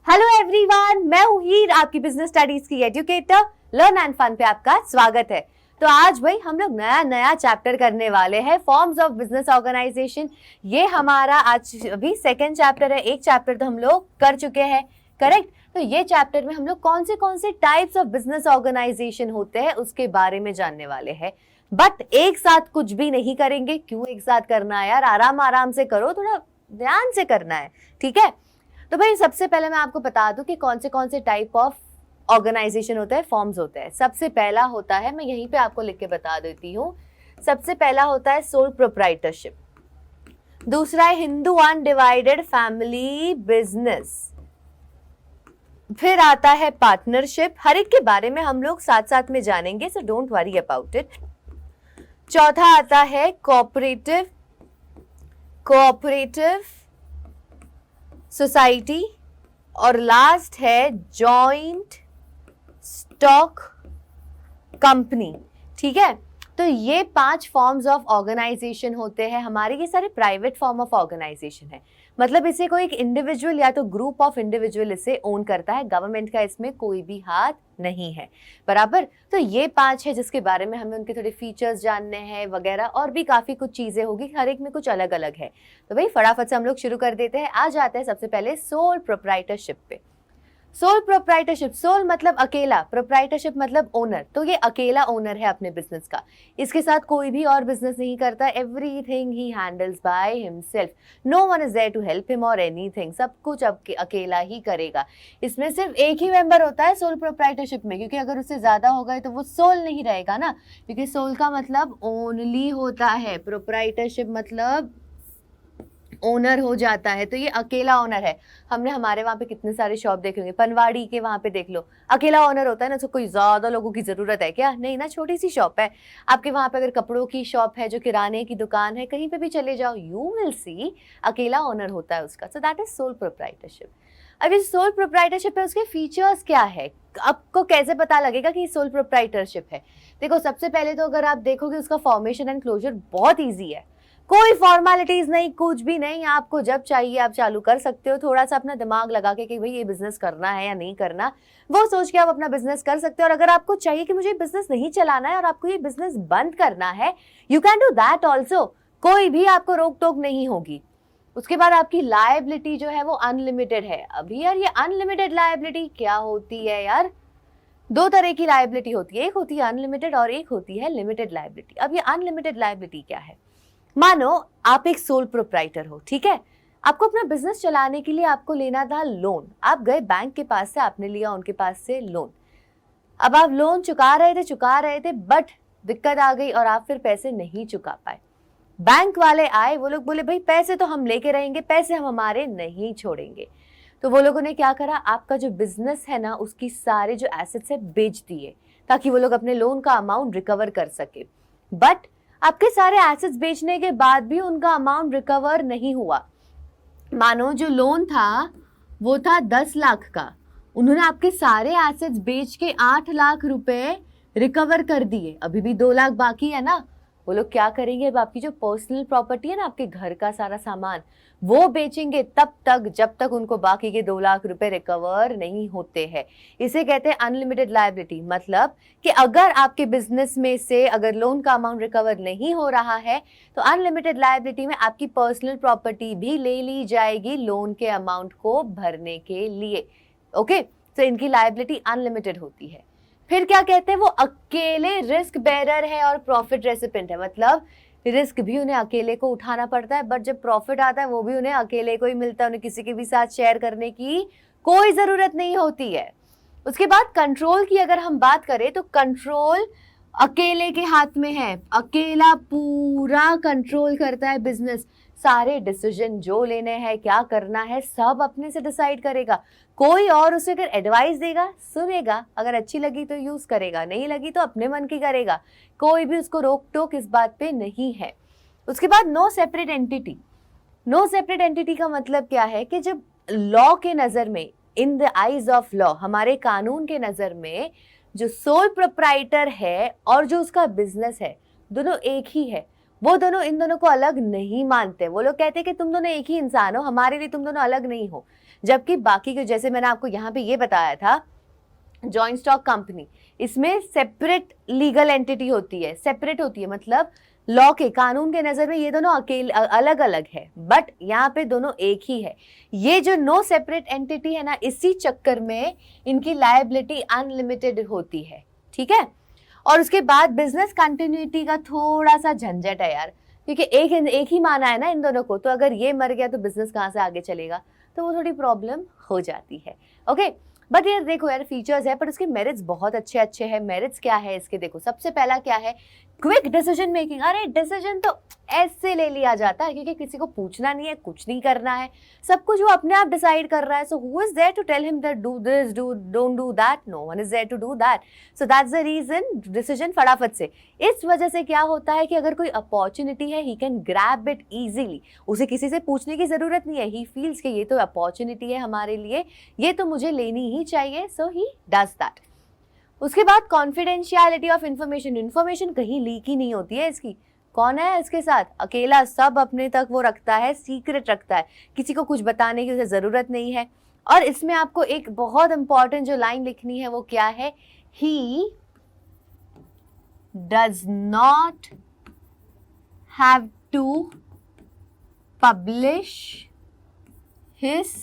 Hello everyone, मैं हूँ हीर, आपकी बिजनेस स्टडीज की एजुकेटर। लर्न एंड फन पे आपका स्वागत है। तो आज भाई हम लोग नया चैप्टर करने वाले हैं, फॉर्म्स ऑफ बिजनेस ऑर्गेनाइजेशन। ये हमारा आज अभी सेकंड चैप्टर है। एक चैप्टर तो हम लोग कर चुके हैं, करेक्ट। तो ये चैप्टर में हम लोग कौन से टाइप्स ऑफ बिजनेस ऑर्गेनाइजेशन होते हैं उसके बारे में जानने वाले हैं। बट एक साथ कुछ भी नहीं करेंगे। क्यों एक साथ करना है यार, आराम आराम से करो, थोड़ा ध्यान से करना है, ठीक है। तो भाई सबसे पहले मैं आपको बता दूं कि कौन से टाइप ऑफ ऑर्गेनाइजेशन होता है, फॉर्म्स होते हैं। सबसे पहला होता है, मैं यहीं पे आपको लिख के बता देती हूँ। सबसे पहला होता है सोल प्रोप्राइटरशिप। दूसरा है हिंदू अनडिवाइडेड फैमिली बिजनेस। फिर आता है पार्टनरशिप। हर एक के बारे में हम लोग साथ साथ में जानेंगे, so don't worry about it. चौथा आता है कोऑपरेटिव सोसाइटी। और लास्ट है जॉइंट स्टॉक कंपनी, ठीक है। तो ये 5 फॉर्म्स ऑफ ऑर्गेनाइजेशन होते हैं हमारे। ये सारे प्राइवेट फॉर्म ऑफ ऑर्गेनाइजेशन है, मतलब इसे कोई एक इंडिविजुअल या तो ग्रुप ऑफ इंडिविजुअल इसे ओन करता है। गवर्नमेंट का इसमें कोई भी हाथ नहीं है, बराबर। तो ये 5 है जिसके बारे में हमें उनके थोड़े फीचर्स जानने हैं वगैरह, और भी काफी कुछ चीजें होगी, हर एक में कुछ अलग अलग है। तो भाई फटाफट से हम लोग शुरू कर देते हैं। आ जाते हैं सबसे पहले सोल प्रोप्राइटरशिप पे। सोल प्रोप्राइटरशिप, सोल मतलब अकेला, प्रोप्राइटरशिप मतलब ओनर। तो ये अकेला ओनर है अपने बिजनेस का, इसके साथ कोई भी और बिजनेस नहीं करता। Everything he handles by himself, no one is there to help him और एनीथिंग। सब कुछ अब अकेला ही करेगा। इसमें सिर्फ एक ही मेंबर होता है सोल प्रोप्राइटरशिप में, क्योंकि अगर उससे ज्यादा होगा तो वो सोल नहीं रहेगा ना, क्योंकि सोल का मतलब ओनली होता है, प्रोप्राइटरशिप मतलब ओनर हो जाता है। तो ये अकेला ओनर है। हमने हमारे वहां पे कितने सारे शॉप देखे होंगे, पनवाड़ी के वहां पे देख लो, अकेला ओनर होता है ना। तो कोई ज्यादा लोगों की जरूरत है क्या? नहीं ना, छोटी सी शॉप है। आपके वहां पे अगर कपड़ों की शॉप है, जो किराने की दुकान है, कहीं पे भी चले जाओ, यू विल सी अकेला ओनर होता है उसका। So that is sole proprietorship. अब इस सोल प्रोप्राइटरशिप है, उसके फीचर्स क्या है, आपको कैसे पता लगेगा कि सोल प्रोप्राइटरशिप है? देखो, सबसे पहले तो अगर आप देखोगे उसका फॉर्मेशन एंड क्लोजर बहुत ईजी है। कोई फॉर्मेलिटीज नहीं, कुछ भी नहीं। आपको जब चाहिए आप चालू कर सकते हो। थोड़ा सा अपना दिमाग लगा के कि भाई ये बिजनेस करना है या नहीं करना, वो सोच के आप अपना बिजनेस कर सकते हो। और अगर आपको चाहिए कि मुझे बिजनेस नहीं चलाना है और आपको ये बिजनेस बंद करना है, you can do that also. कोई भी आपको रोक टोक नहीं होगी। उसके बाद आपकी लायबिलिटी जो है वो अनलिमिटेड है। अभी यार ये अनलिमिटेड लायबिलिटी क्या होती है यार? 2 तरह की लायबिलिटी होती है, एक होती है अनलिमिटेड और एक होती है लिमिटेड लायबिलिटी। अब ये अनलिमिटेड लायबिलिटी क्या है? मानो आप एक सोल प्रोप्राइटर हो, ठीक है। आपको अपना बिजनेस चलाने के लिए आपको लेना था लोन। आप गए बैंक के पास से, आपने लिया उनके पास से लोन। अब आप लोन चुका रहे थे, बट दिक्कत आ गई और आप फिर पैसे नहीं चुका पाए। बैंक वाले आए, वो लोग बोले भाई पैसे तो हम लेके रहेंगे, पैसे हम हमारे नहीं छोड़ेंगे। तो वो लोगों ने क्या करा, आपका जो बिजनेस है ना उसकी सारे जो एसेट्स है बेच दिए, ताकि वो लोग अपने लोन का अमाउंट रिकवर कर सके। बट आपके सारे एसेट्स बेचने के बाद भी उनका अमाउंट रिकवर नहीं हुआ। मानो जो लोन था वो था 10 लाख का, उन्होंने आपके सारे एसेट्स बेच के 8 लाख रुपए रिकवर कर दिए, अभी भी 2 लाख बाकी है ना। वो लोग क्या करेंगे, अब आपकी जो पर्सनल प्रॉपर्टी है ना, आपके घर का सारा सामान, वो बेचेंगे तब तक जब तक उनको बाकी के 2 लाख रुपए रिकवर नहीं होते हैं। इसे कहते हैं अनलिमिटेड लायबिलिटी। मतलब कि अगर आपके बिजनेस में से अगर लोन का अमाउंट रिकवर नहीं हो रहा है, तो अनलिमिटेड लायबिलिटी में आपकी पर्सनल प्रॉपर्टी भी ले ली जाएगी लोन के अमाउंट को भरने के लिए। ओके, तो इनकी लायबिलिटी अनलिमिटेड होती है। फिर क्या कहते हैं, वो अकेले रिस्क बेरर है और प्रॉफिट रेसिपेंट है। मतलब रिस्क भी उन्हें अकेले को उठाना पड़ता है, बट जब प्रॉफिट आता है वो भी उन्हें अकेले को ही मिलता है। उन्हें किसी के भी साथ शेयर करने की कोई जरूरत नहीं होती है। उसके बाद कंट्रोल की अगर हम बात करें, तो कंट्रोल अकेले के हाथ में है। अकेला पूरा कंट्रोल करता है बिजनेस। सारे डिसीजन जो लेने हैं, क्या करना है, सब अपने से डिसाइड करेगा। कोई और उसे अगर एडवाइस देगा, सुनेगा, अगर अच्छी लगी तो यूज करेगा, नहीं लगी तो अपने मन की करेगा। कोई भी उसको रोक टोक इस बात पे नहीं है। उसके बाद no separate entity. No separate entity का मतलब क्या है कि जब लॉ के नजर में, in the eyes of law, हमारे कानून के नजर में जो सोल प्रोप्राइटर है और जो उसका बिजनेस है, दोनों एक ही है। वो दोनों इन दोनों को अलग नहीं मानते। वो लोग कहते हैं कि तुम दोनों एक ही इंसान हो, हमारे लिए तुम दोनों अलग नहीं हो। जबकि बाकी के, जैसे मैंने आपको यहाँ पे ये बताया था, जॉइंट स्टॉक कंपनी, इसमें सेपरेट लीगल एंटिटी होती है, सेपरेट होती है, मतलब लॉ के, कानून के नजर में ये दोनों अकेले अलग अलग है, बट यहाँ पे दोनों एक ही है। ये जो नो सेपरेट एंटिटी है ना, इसी चक्कर में इनकी लायबिलिटी अनलिमिटेड होती है, ठीक है। और उसके बाद बिजनेस कंटिन्यूटी का थोड़ा सा झंझट है यार, क्योंकि एक ही माना है ना इन दोनों को, तो अगर ये मर गया तो बिजनेस कहाँ से आगे चलेगा, तो वो थोड़ी प्रॉब्लम हो जाती है। ओके, बट ये देखो यार फीचर्स है, पर उसके मेरिट्स बहुत अच्छे अच्छे हैं। मेरिट्स क्या है इसके, देखो सबसे पहला क्या है, क्विक डिसीजन मेकिंग। अरे डिसीजन तो ऐसे ले लिया जाता है क्योंकि किसी को पूछना नहीं है, कुछ नहीं करना है, सब कुछ वो अपने आप डिसाइड कर रहा है। So who is there to tell him that do this, don't do that, no one is there to do that. So that's the reason decision फटाफट से। इस वजह से क्या होता है कि अगर कोई अपॉर्चुनिटी है, he can grab it easily, उसे किसी से पूछने की जरूरत नहीं है। ही फील्स कि ये तो अपॉर्चुनिटी है हमारे लिए, ये तो मुझे लेनी ही चाहिए, सो ही डज दैट। उसके बाद कॉन्फिडेंशियलिटी ऑफ इंफॉर्मेशन, इंफॉर्मेशन कहीं लीक ही नहीं होती है इसकी। कौन है इसके साथ, अकेला, सब अपने तक वो रखता है, सीक्रेट रखता है, किसी को कुछ बताने की उसे जरूरत नहीं है। और इसमें आपको एक बहुत इंपॉर्टेंट जो लाइन लिखनी है वो क्या है, he does not have to publish his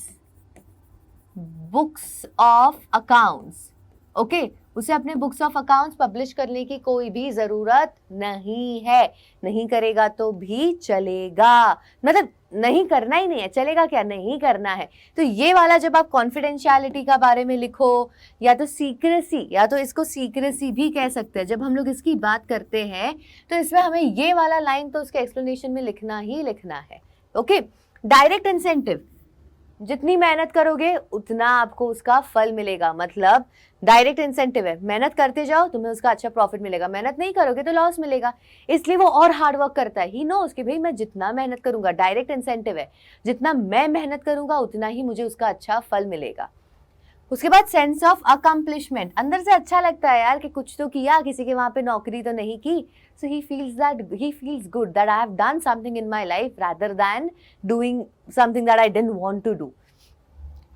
books of accounts. Okay, उसे अपने बुक्स ऑफ अकाउंट्स पब्लिश करने की कोई भी जरूरत नहीं है, नहीं करेगा तो भी चलेगा, मतलब नहीं करना ही नहीं है, चलेगा क्या, नहीं करना है। तो ये वाला जब आप कॉन्फिडेंशियलिटी का बारे में लिखो, या तो सीक्रेसी, या तो इसको सीक्रेसी भी कह सकते हैं, जब हम लोग इसकी बात करते हैं तो इसमें हमें ये वाला लाइन तो उसके एक्सप्लेनेशन में लिखना ही लिखना है। ओके, डायरेक्ट इंसेंटिव, जितनी मेहनत करोगे उतना आपको उसका फल मिलेगा, मतलब डायरेक्ट इंसेंटिव है, मेहनत करते जाओ तुम्हें उसका अच्छा प्रॉफिट मिलेगा, मेहनत नहीं करोगे तो लॉस मिलेगा, इसलिए वो और हार्ड वर्क करता है। ही नोस कि भाई मैं जितना मेहनत करूंगा, डायरेक्ट इंसेंटिव है, जितना मैं मेहनत करूंगा उतना ही मुझे उसका अच्छा फल मिलेगा। उसके बाद सेंस ऑफ अकम्प्लिशमेंट, अंदर से अच्छा लगता है यार कि कुछ तो किया, किसी के वहां पे नौकरी तो नहीं की, so he feels good that I have done something in my life rather than doing something that I didn't want to do.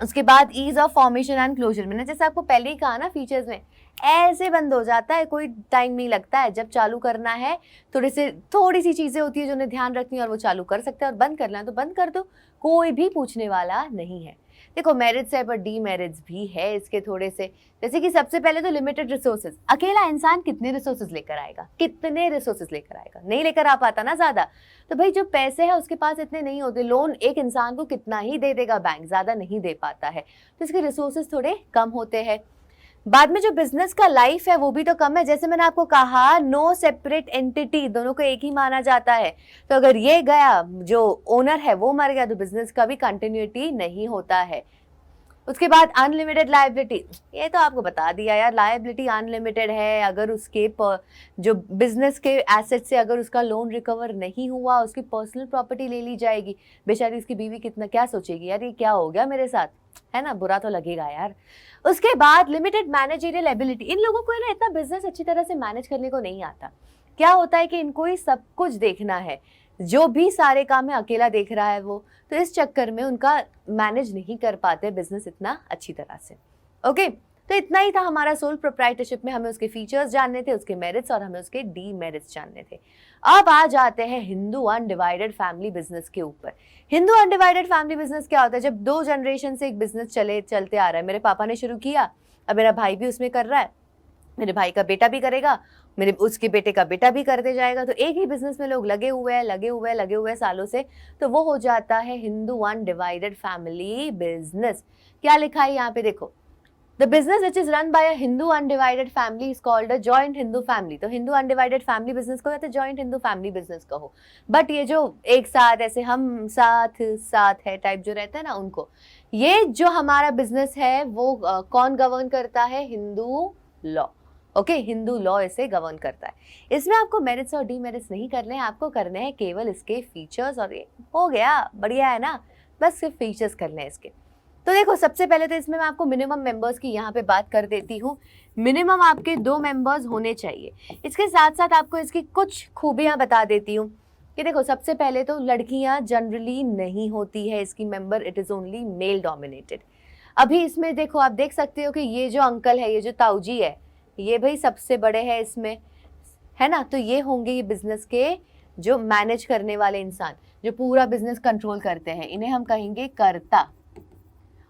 उसके बाद ease of formation and closure, मैंने जैसे आपको पहले ही कहा ना, फीचर्स में ऐसे बंद हो जाता है, कोई टाइम नहीं लगता है, जब चालू करना है थोड़ी सी चीजें होती है जो उन्हें ध्यान रखनी है और वो चालू कर सकते हैं, और बंद करना है तो बंद कर दो, कोई भी पूछने वाला नहीं है। देखो मेरिट्स है पर डीमेरिट्स भी है इसके थोड़े से, जैसे कि सबसे पहले तो लिमिटेड रिसोर्सेज। अकेला इंसान कितने रिसोर्सेज लेकर आएगा, कितने रिसोर्सेज लेकर आएगा, नहीं लेकर आ पाता ना ज्यादा। तो भाई जो पैसे है उसके पास इतने नहीं होते, लोन एक इंसान को कितना ही दे देगा बैंक, ज्यादा नहीं दे पाता है, तो इसके रिसोर्सेज थोड़े कम होते हैं। बाद में जो बिजनेस का लाइफ है वो भी तो कम है, जैसे मैंने आपको कहा नो सेपरेट एंटिटी, दोनों को एक ही माना जाता है। तो अगर ये गया, जो ओनर है वो मर गया, तो बिजनेस का भी कंटिन्यूटी नहीं होता है। उसके बाद अनलिमिटेड लायबिलिटी, ये तो आपको बता दिया यार, लायबिलिटी अनलिमिटेड है। अगर उसके जो बिजनेस के एसेट से अगर उसका लोन रिकवर नहीं हुआ, उसकी पर्सनल प्रॉपर्टी ले ली जाएगी, बेचारी उसकी बीवी कितना क्या सोचेगी, यार ये क्या हो गया मेरे साथ, है ना, बुरा तो लगेगा यार। उसके बाद लिमिटेड मैनेजरियल एबिलिटी, इन लोगों को है ना इतना बिजनेस अच्छी तरह से मैनेज करने को नहीं आता। क्या होता है कि इनको ही सब कुछ देखना है, जो भी सारे काम है अकेला देख रहा है वो, तो इस चक्कर में उनका मैनेज नहीं कर पाते बिजनेस इतना अच्छी तरह से। ओके, तो इतना ही था हमारा सोल प्रोप्राइटरशिप में, हमें उसके फीचर्स जानने थे, उसके मेरिट्स और हमें उसके डीमेरिट्स जानने थे। अब आ जाते हैं हिंदू अनडिवाइडेड फैमिली बिजनेस के ऊपर। हिंदू अनडिवाइडेड फैमिली बिजनेस क्या होता है, जब 2 जनरेशन से एक बिजनेस चलते आ रहा है, मेरे पापा ने शुरू किया, अब मेरा भाई भी उसमें कर रहा है, मेरे भाई का बेटा भी करेगा, मेरे उसके बेटे का बेटा भी करते जाएगा, तो एक ही बिजनेस में लोग लगे हुए हैं सालों से, तो वो हो जाता है हिंदू अनडिवाइडेड फैमिली बिजनेस। क्या लिखा है यहाँ पे देखो, the business which is run by a Hindu undivided family is called a joint Hindu family. तो हिंदू अनडिवाइडेड फैमिली बिजनेस को या तो जॉइंट हिंदू फैमिली बिजनेस कहो, बट ये जो एक साथ ऐसे हम साथ है टाइप जो रहता है ना, उनको, ये जो हमारा बिजनेस है वो कौन गवर्न करता है, Hindu law. Okay, Hindu law इसे गवर्न करता है। इसमें आपको मेरिट्स और डीमेरिट्स नहीं करने हैं, आपको करने हैं केवल इसके फीचर्स, और ये हो गया, बढ़िया है ना, बस सिर्फ फीचर्स करने हैं इसके। तो देखो सबसे पहले तो इसमें मैं आपको मिनिमम मेंबर्स की यहाँ पे बात कर देती हूँ। मिनिमम आपके 2 मेंबर्स होने चाहिए। इसके साथ साथ आपको इसकी कुछ खूबियाँ बता देती हूँ। ये देखो, सबसे पहले तो लड़कियां जनरली नहीं होती है इसकी member, it is only male dominated. अभी इसमें देखो, आप देख सकते हो कि ये जो अंकल है, ये जो ताऊजी है, ये भाई सबसे बड़े हैं इसमें, है ना। तो ये होंगे ये बिजनेस के जो मैनेज करने वाले इंसान, जो पूरा बिजनेस कंट्रोल करते हैं, इन्हें हम कहेंगे कर्ता।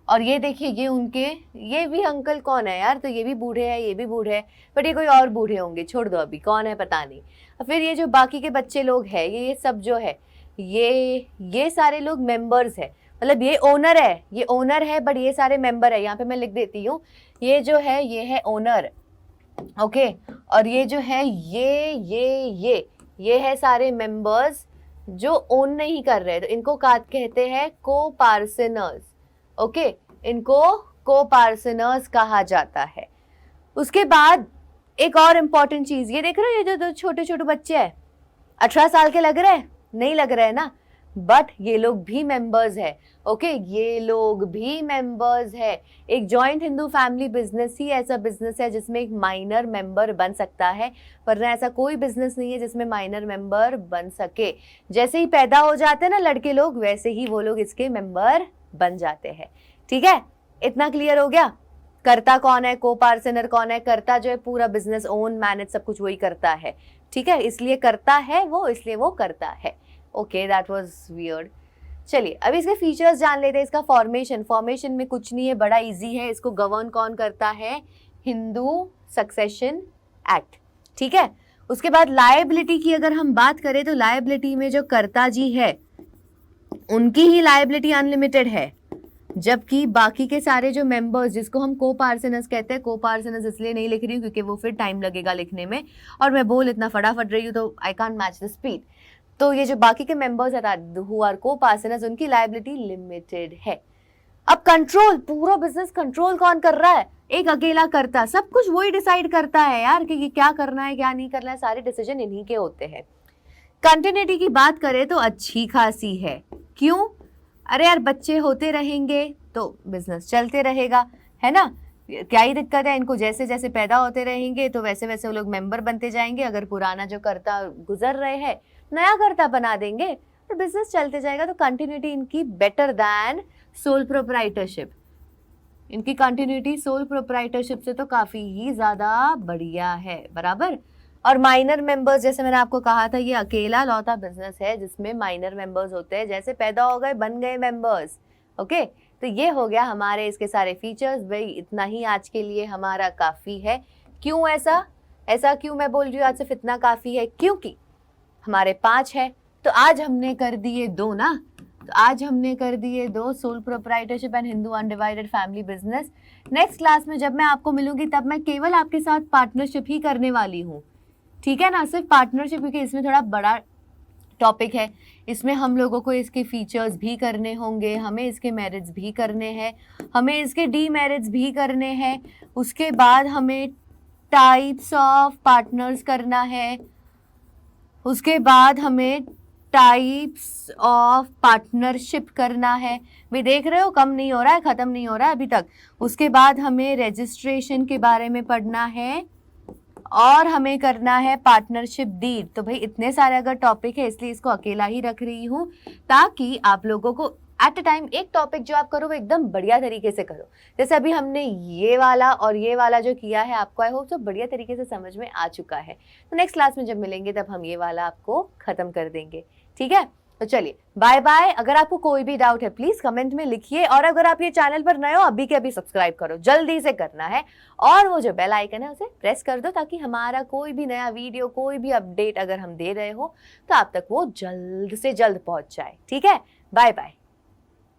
और ये देखिए, ये उनके, ये भी अंकल कौन है यार, तो ये भी बूढ़े हैं, ये भी बूढ़े हैं, बट ये कोई और बूढ़े होंगे, छोड़ दो अभी कौन है पता नहीं। और फिर ये जो बाकी के बच्चे लोग हैं, ये सब जो है, ये सारे लोग मेंबर्स है, मतलब ये ओनर है, ये ओनर है, बट ये सारे मेंबर है। यहाँ पे मैं लिख देती हूँ, ये जो है ये है ओनर, ओके। और ये जो है ये है सारे मेंबर्स जो ओन नहीं कर रहे, तो इनको कहते हैं को पार्सनर्स, ओके। इनको को पार्सनर्स कहा जाता है। उसके बाद एक और इम्पॉर्टेंट चीज, ये देख रहे हो, ये जो दो छोटे छोटे बच्चे हैं, 18 साल के लग रहे हैं? नहीं लग रहे हैं ना, बट ये लोग भी मेंबर्स है, ओके। ये लोग भी मेंबर्स है। एक जॉइंट हिंदू फैमिली बिजनेस ही ऐसा बिजनेस है जिसमें एक माइनर मेंबर बन सकता है, वरना ऐसा कोई बिजनेस नहीं है जिसमें माइनर मेंबर बन सके। जैसे ही पैदा हो जाते हैं ना लड़के लोग, वैसे ही वो लोग इसके मेंबर बन जाते हैं। ठीक है, इतना क्लियर हो गया। कर्ता कौन है, को पार्सनर कौन है? कर्ता जो है पूरा बिजनेस ओन मैनेज सब कुछ वही करता है, ठीक है, इसलिए करता है वो, इसलिए वो करता है। Okay, that was weird. चलिए अब इसके फीचर्स जान लेते हैं। इसका फॉर्मेशन में कुछ नहीं है, बड़ा इजी है। इसको गवर्न कौन करता है? हिंदू सक्सेशन एक्ट, ठीक है। उसके बाद लायबिलिटी की अगर हम बात करें तो लायबिलिटी में जो कर्ता जी है उनकी ही लायबिलिटी अनलिमिटेड है, जबकि बाकी के सारे जो मेंबर्स, जिसको हम को पार्सनर्स कहते हैं, को पार्सनर्स इसलिए नहीं लिख रही हूँ क्योंकि वो फिर टाइम लगेगा लिखने में, और मैं बोल इतना फटाफट रही हूँ तो I can't match the speed. तो ये जो बाकी के मेंबर्स हैं हु आर को पार्सनर्स, उनकी लायबिलिटी लिमिटेड है। अब कंट्रोल, पूरा बिजनेस कंट्रोल कौन कर रहा है? एक अकेला करता, सब कुछ वही डिसाइड करता है यार कि क्या करना है क्या नहीं करना है, सारे डिसीजन इन्हीं के होते हैं। कंटिन्यूटी की बात करें तो अच्छी खासी है। क्यों? अरे यार, बच्चे होते रहेंगे तो बिजनेस चलते रहेगा, है ना। क्या ही दिक्कत है, इनको जैसे जैसे पैदा होते रहेंगे तो वैसे वैसे वो लोग मेंबर बनते जाएंगे। अगर पुराना जो कर्ता गुजर रहे हैं, नया कर्ता बना देंगे तो बिजनेस चलते जाएगा। तो कंटिन्यूटी इनकी बेटर दैन सोल प्रोप्राइटरशिप। इनकी कंटिन्यूटी सोल प्रोप्राइटरशिप से तो काफी ही ज्यादा बढ़िया है, बराबर। और माइनर मेंबर्स, जैसे मैंने आपको कहा था, ये अकेला लौता बिजनेस है जिसमें माइनर मेंबर्स होते हैं, जैसे पैदा हो गए बन गए मेंबर्स, ओके। तो ये हो गया हमारे इसके सारे फीचर्स। भाई इतना ही आज के लिए हमारा काफी है। क्यों ऐसा क्यों मैं बोल रही हूँ आज सिर्फ इतना काफी है? क्योंकि हमारे 5 है, तो आज हमने कर दिए 2 ना, तो आज हमने कर दिए 2, sole proprietorship and Hindu undivided family business. Next class में जब मैं आपको मिलूंगी तब मैं केवल आपके साथ पार्टनरशिप ही करने वाली हूँ, ठीक है ना, सिर्फ पार्टनरशिप, क्योंकि इसमें थोड़ा बड़ा टॉपिक है। इसमें हम लोगों को इसके फीचर्स भी करने होंगे, हमें इसके मेरिट्स भी करने हैं, हमें इसके डीमेरिट्स भी करने हैं। उसके बाद हमें टाइप्स ऑफ पार्टनर्स करना है, उसके बाद हमें टाइप्स ऑफ पार्टनरशिप करना है। भी देख रहे हो, कम नहीं हो रहा है, खत्म नहीं हो रहा है अभी तक। उसके बाद हमें रजिस्ट्रेशन के बारे में पढ़ना है और हमें करना है पार्टनरशिप डीड। तो भाई इतने सारे अगर टॉपिक है, इसलिए इसको अकेला ही रख रही हूँ ताकि आप लोगों को एट अ टाइम एक टॉपिक जो आप करो वो एकदम बढ़िया तरीके से करो। जैसे अभी हमने ये वाला और ये वाला जो किया है, आपको आई होप सब बढ़िया तरीके से समझ में आ चुका है। तो नेक्स्ट क्लास में जब मिलेंगे तब हम ये वाला आपको खत्म कर देंगे, ठीक है। तो चलिए बाय बाय। अगर आपको कोई भी डाउट है प्लीज कमेंट में लिखिए, और अगर आप ये चैनल पर नए हो अभी के अभी सब्सक्राइब करो, जल्दी से करना है, और वो जो बेल आइकन है उसे प्रेस कर दो ताकि हमारा कोई भी नया वीडियो, कोई भी अपडेट अगर हम दे रहे हो तो आप तक वो जल्द से जल्द पहुंच जाए, ठीक है। Bye bye.